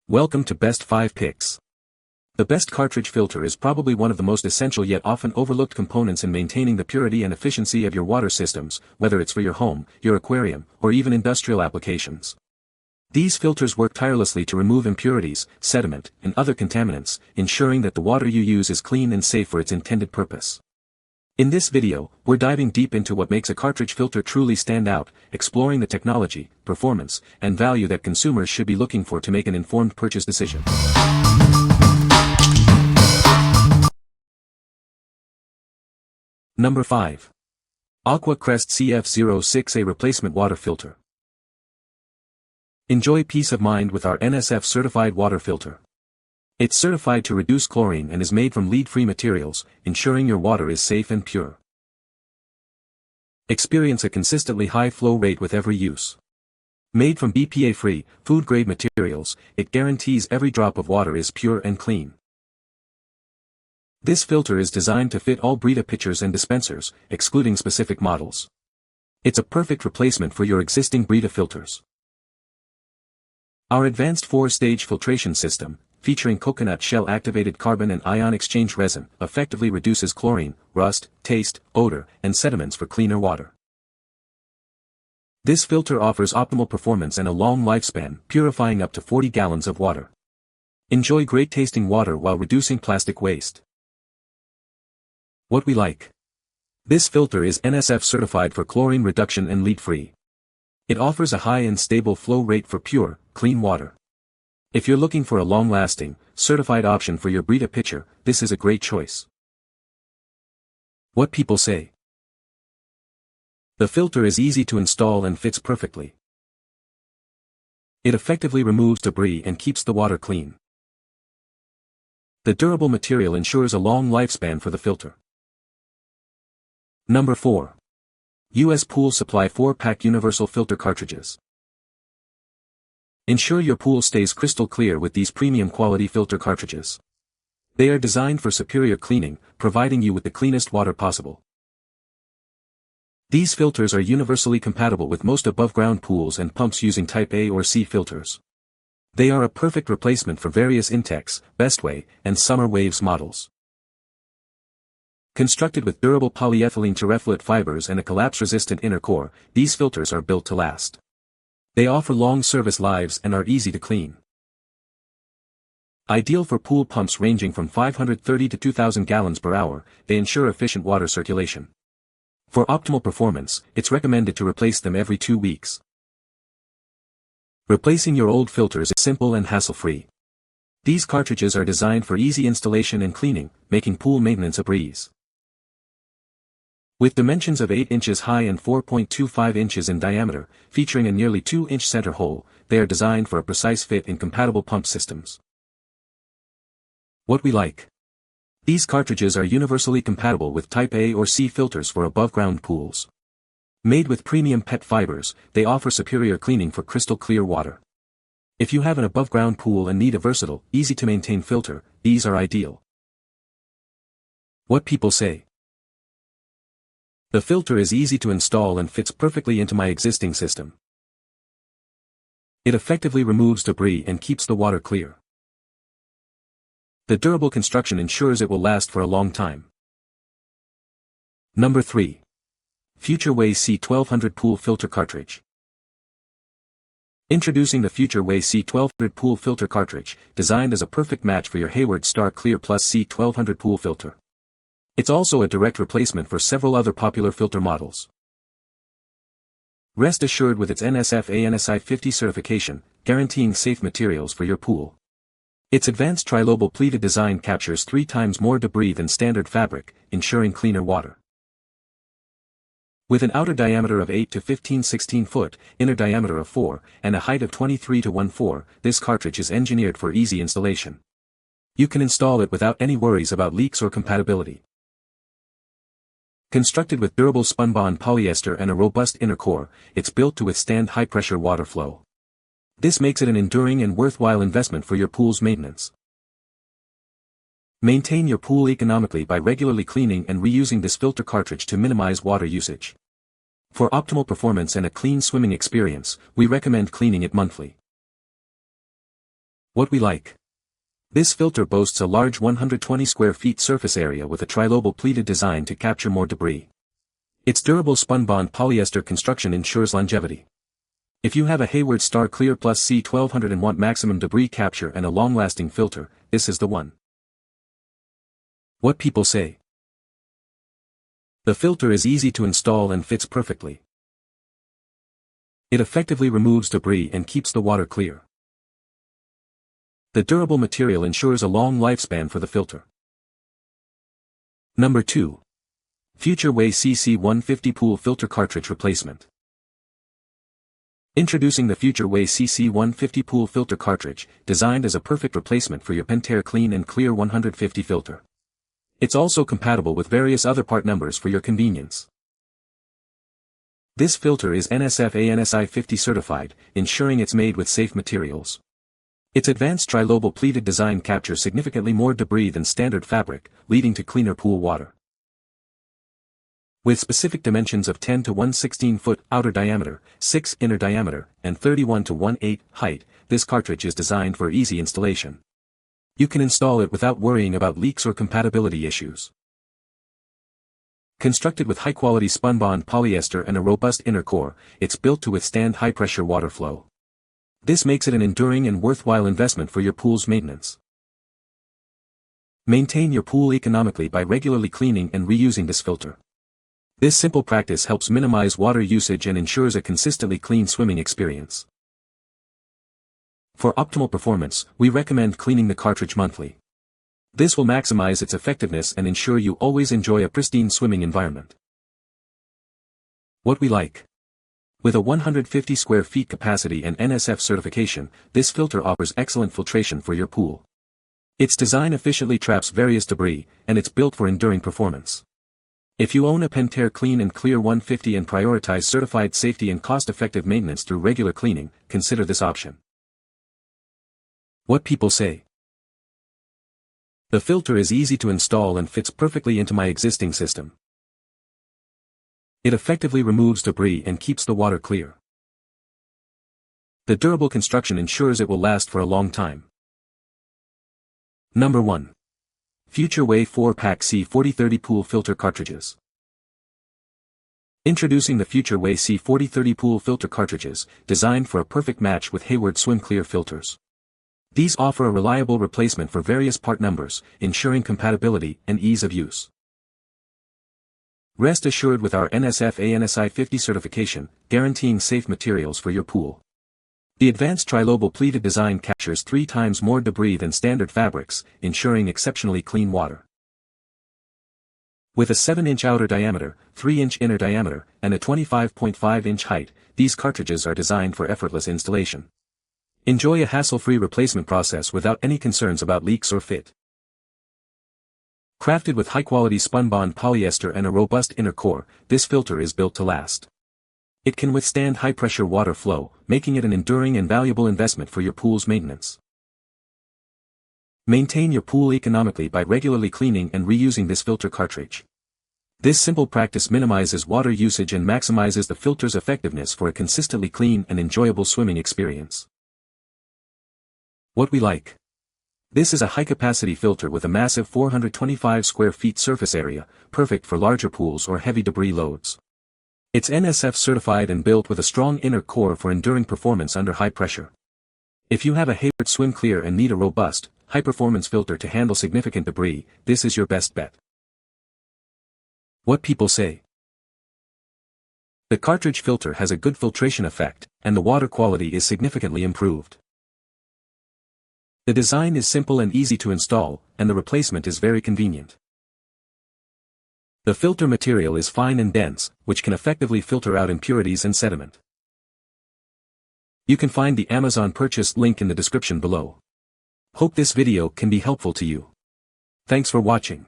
Welcome to Best 5 Picks. The best cartridge filter is probably one of the most essential yet often overlooked components in maintaining the purity and efficiency of your water systems, whether it's for your home, your aquarium, or even industrial applications. These filters work tirelessly to remove impurities, sediment, and other contaminants, ensuring that the water you use is clean and safe for its intended purpose. In this video, we're diving deep into what makes a cartridge filter truly stand out, exploring the technology, performance, and value that consumers should be looking for to make an informed purchase decision. Number 5. AQUA CREST CF06A Replacement Water Filter. Enjoy peace of mind with our NSF-certified water filter. It's certified to reduce chlorine and is made from lead-free materials, ensuring your water is safe and pure. Experience a consistently high flow rate with every use. Made from BPA-free, food-grade materials, it guarantees every drop of water is pure and clean. This filter is designed to fit all Brita pitchers and dispensers, excluding specific models. It's a perfect replacement for your existing Brita filters. Our advanced 4-stage filtration system, featuring coconut shell-activated carbon and ion exchange resin, effectively reduces chlorine, rust, taste, odor, and sediments for cleaner water. This filter offers optimal performance and a long lifespan, purifying up to 40 gallons of water. Enjoy great-tasting water while reducing plastic waste. What we like. This filter is NSF certified for chlorine reduction and lead-free. It offers a high and stable flow rate for pure, clean water. If you're looking for a long-lasting, certified option for your Brita pitcher, this is a great choice. What people say. The filter is easy to install and fits perfectly. It effectively removes debris and keeps the water clean. The durable material ensures a long lifespan for the filter. Number 4. US Pool Supply 4-Pack Universal Filter Cartridges. Ensure your pool stays crystal clear with these premium quality filter cartridges. They are designed for superior cleaning, providing you with the cleanest water possible. These filters are universally compatible with most above-ground pools and pumps using Type A or C filters. They are a perfect replacement for various Intex, Bestway, and Summer Waves models. Constructed with durable polyethylene terephthalate fibers and a collapse-resistant inner core, these filters are built to last. They offer long service lives and are easy to clean. Ideal for pool pumps ranging from 530 to 2,000 gallons per hour, they ensure efficient water circulation. For optimal performance, it's recommended to replace them every 2 weeks. Replacing your old filters is simple and hassle-free. These cartridges are designed for easy installation and cleaning, making pool maintenance a breeze. With dimensions of 8 inches high and 4.25 inches in diameter, featuring a nearly 2-inch center hole, they are designed for a precise fit in compatible pump systems. What we like. These cartridges are universally compatible with Type A or C filters for above-ground pools. Made with premium PET fibers, they offer superior cleaning for crystal clear water. If you have an above-ground pool and need a versatile, easy-to-maintain filter, these are ideal. What people say. The filter is easy to install and fits perfectly into my existing system. It effectively removes debris and keeps the water clear. The durable construction ensures it will last for a long time. Number 3. FutureWay C1200 Pool Filter Cartridge. Introducing the FutureWay C1200 Pool Filter Cartridge, designed as a perfect match for your Hayward Star Clear Plus C1200 pool filter. It's also a direct replacement for several other popular filter models. Rest assured with its NSF ANSI 50 certification, guaranteeing safe materials for your pool. Its advanced trilobal pleated design captures 3 times more debris than standard fabric, ensuring cleaner water. With an outer diameter of 8 to 15-16 foot, inner diameter of 4, and a height of 23 to 14, this cartridge is engineered for easy installation. You can install it without any worries about leaks or compatibility. Constructed with durable spunbond polyester and a robust inner core, it's built to withstand high-pressure water flow. This makes it an enduring and worthwhile investment for your pool's maintenance. Maintain your pool economically by regularly cleaning and reusing this filter cartridge to minimize water usage. For optimal performance and a clean swimming experience, we recommend cleaning it monthly. What we like. This filter boasts a large 120 square feet surface area with a trilobal pleated design to capture more debris. Its durable spun-bond polyester construction ensures longevity. If you have a Hayward Star Clear Plus C1200 and want maximum debris capture and a long-lasting filter, this is the one. What people say. The filter is easy to install and fits perfectly. It effectively removes debris and keeps the water clear. The durable material ensures a long lifespan for the filter. Number 2. FutureWay CC150 Pool Filter Cartridge Replacement. Introducing the FutureWay CC150 Pool Filter Cartridge, designed as a perfect replacement for your Pentair Clean and Clear 150 filter. It's also compatible with various other part numbers for your convenience. This filter is NSF/ANSI 50 certified, ensuring it's made with safe materials. Its advanced trilobal pleated design captures significantly more debris than standard fabric, leading to cleaner pool water. With specific dimensions of 10 to 116 foot outer diameter, 6 inner diameter, and 31 to 18 height, this cartridge is designed for easy installation. You can install it without worrying about leaks or compatibility issues. Constructed with high-quality spun-bond polyester and a robust inner core, it's built to withstand high-pressure water flow. This makes it an enduring and worthwhile investment for your pool's maintenance. Maintain your pool economically by regularly cleaning and reusing this filter. This simple practice helps minimize water usage and ensures a consistently clean swimming experience. For optimal performance, we recommend cleaning the cartridge monthly. This will maximize its effectiveness and ensure you always enjoy a pristine swimming environment. What we like. With a 150 square feet capacity and NSF certification, this filter offers excellent filtration for your pool. Its design efficiently traps various debris, and it's built for enduring performance. If you own a Pentair Clean and Clear 150 and prioritize certified safety and cost-effective maintenance through regular cleaning, consider this option. What people say. The filter is easy to install and fits perfectly into my existing system. It effectively removes debris and keeps the water clear. The durable construction ensures it will last for a long time. Number 1. FutureWay 4-Pack C4030 Pool Filter Cartridges. Introducing the FutureWay C4030 Pool Filter Cartridges, designed for a perfect match with Hayward Swim Clear filters. These offer a reliable replacement for various part numbers, ensuring compatibility and ease of use. Rest assured with our NSF/ANSI 50 certification, guaranteeing safe materials for your pool. The advanced trilobal pleated design captures 3 times more debris than standard fabrics, ensuring exceptionally clean water. With a 7-inch outer diameter, 3-inch inner diameter, and a 25.5-inch height, these cartridges are designed for effortless installation. Enjoy a hassle-free replacement process without any concerns about leaks or fit. Crafted with high-quality spun-bond polyester and a robust inner core, this filter is built to last. It can withstand high-pressure water flow, making it an enduring and valuable investment for your pool's maintenance. Maintain your pool economically by regularly cleaning and reusing this filter cartridge. This simple practice minimizes water usage and maximizes the filter's effectiveness for a consistently clean and enjoyable swimming experience. What we like. This is a high-capacity filter with a massive 425 square feet surface area, perfect for larger pools or heavy debris loads. It's NSF certified and built with a strong inner core for enduring performance under high pressure. If you have a Hayward Swim Clear and need a robust, high-performance filter to handle significant debris, this is your best bet. What people say. The cartridge filter has a good filtration effect, and the water quality is significantly improved. The design is simple and easy to install, and the replacement is very convenient. The filter material is fine and dense, which can effectively filter out impurities and sediment. You can find the Amazon purchase link in the description below. Hope this video can be helpful to you. Thanks for watching.